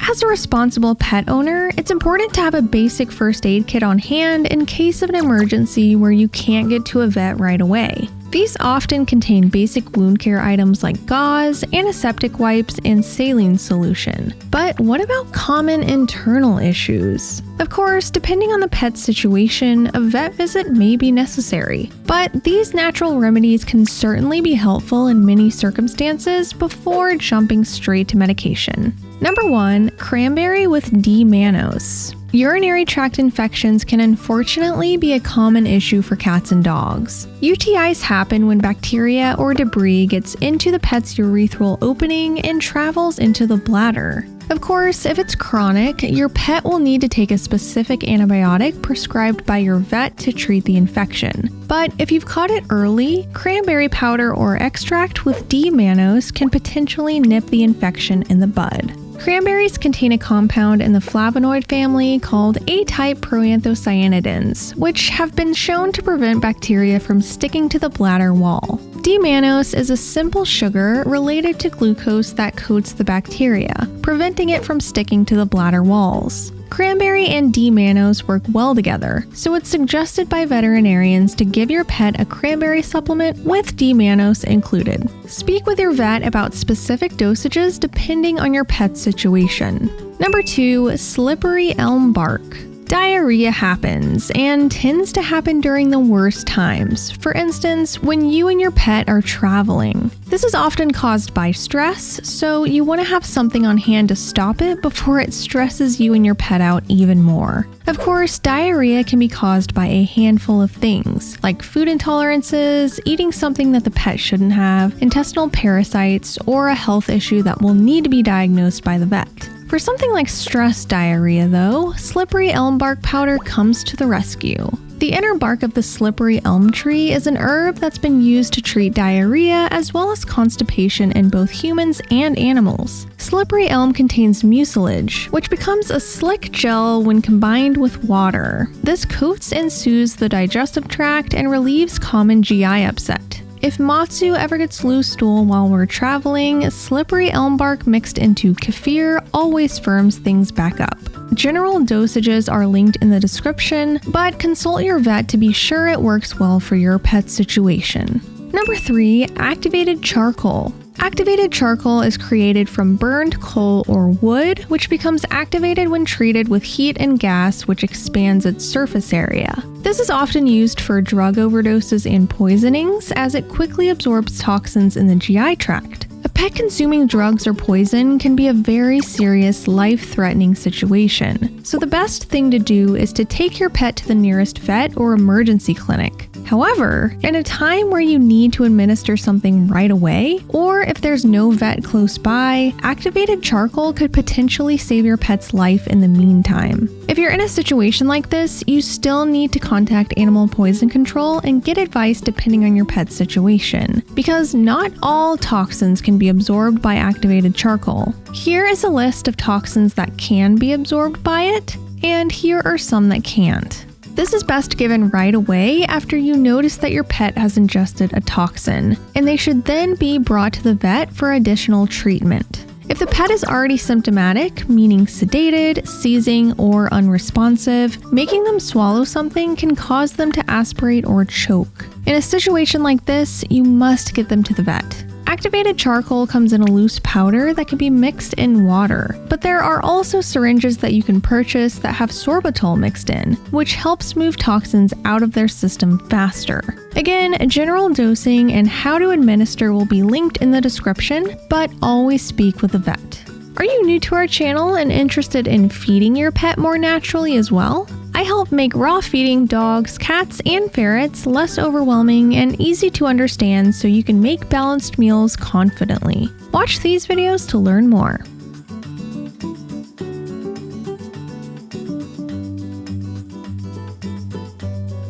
As a responsible pet owner, it's important to have a basic first aid kit on hand in case of an emergency where you can't get to a vet right away. These often contain basic wound care items like gauze, antiseptic wipes, and saline solution. But what about common internal issues? Of course, depending on the pet's situation, a vet visit may be necessary. But these natural remedies can certainly be helpful in many circumstances before jumping straight to medication. Number 1. Cranberry with DMannose. Urinary tract infections can unfortunately be a common issue for cats and dogs. UTIs happen when bacteria or debris gets into the pet's urethral opening and travels into the bladder. Of course, if it's chronic, your pet will need to take a specific antibiotic prescribed by your vet to treat the infection. But if you've caught it early, cranberry powder or extract with DMannose can potentially nip the infection in the bud. Cranberries contain a compound in the flavonoid family called A-type proanthocyanidins, which have been shown to prevent bacteria from sticking to the bladder wall. DMannose is a simple sugar related to glucose that coats the bacteria, preventing it from sticking to the bladder walls. Cranberry and DMannose work well together, so it's suggested by veterinarians to give your pet a cranberry supplement with DMannose included. Speak with your vet about specific dosages depending on your pet's situation. Number 2. Slippery elm bark. Diarrhea happens and tends to happen during the worst times. For instance, when you and your pet are traveling. This is often caused by stress, so you want to have something on hand to stop it before it stresses you and your pet out even more. Of course, diarrhea can be caused by a handful of things, like food intolerances, eating something that the pet shouldn't have, intestinal parasites, or a health issue that will need to be diagnosed by the vet. For something like stress diarrhea, though, slippery elm bark powder comes to the rescue. The inner bark of the slippery elm tree is an herb that's been used to treat diarrhea as well as constipation in both humans and animals. Slippery elm contains mucilage, which becomes a slick gel when combined with water. This coats and soothes the digestive tract and relieves common GI upset. If Matsu ever gets loose stool while we're traveling, slippery elm bark mixed into kefir always firms things back up. General dosages are linked in the description, but consult your vet to be sure it works well for your pet's situation. Number 3. Activated charcoal. Activated charcoal is created from burned coal or wood, which becomes activated when treated with heat and gas, which expands its surface area. This is often used for drug overdoses and poisonings, as it quickly absorbs toxins in the GI tract. A pet consuming drugs or poison can be a very serious, life-threatening situation, so the best thing to do is to take your pet to the nearest vet or emergency clinic. However, in a time where you need to administer something right away, or if there's no vet close by, activated charcoal could potentially save your pet's life in the meantime. If you're in a situation like this, you still need to contact animal poison control and get advice depending on your pet's situation, because not all toxins can be absorbed by activated charcoal. Here is a list of toxins that can be absorbed by it, and here are some that can't. This is best given right away after you notice that your pet has ingested a toxin, and they should then be brought to the vet for additional treatment. If the pet is already symptomatic, meaning sedated, seizing, or unresponsive, making them swallow something can cause them to aspirate or choke. In a situation like this, you must get them to the vet. Activated charcoal comes in a loose powder that can be mixed in water, but there are also syringes that you can purchase that have sorbitol mixed in, which helps move toxins out of their system faster. Again, general dosing and how to administer will be linked in the description, but always speak with a vet. Are you new to our channel and interested in feeding your pet more naturally as well? I help make raw feeding dogs, cats, and ferrets less overwhelming and easy to understand so you can make balanced meals confidently. Watch these videos to learn more.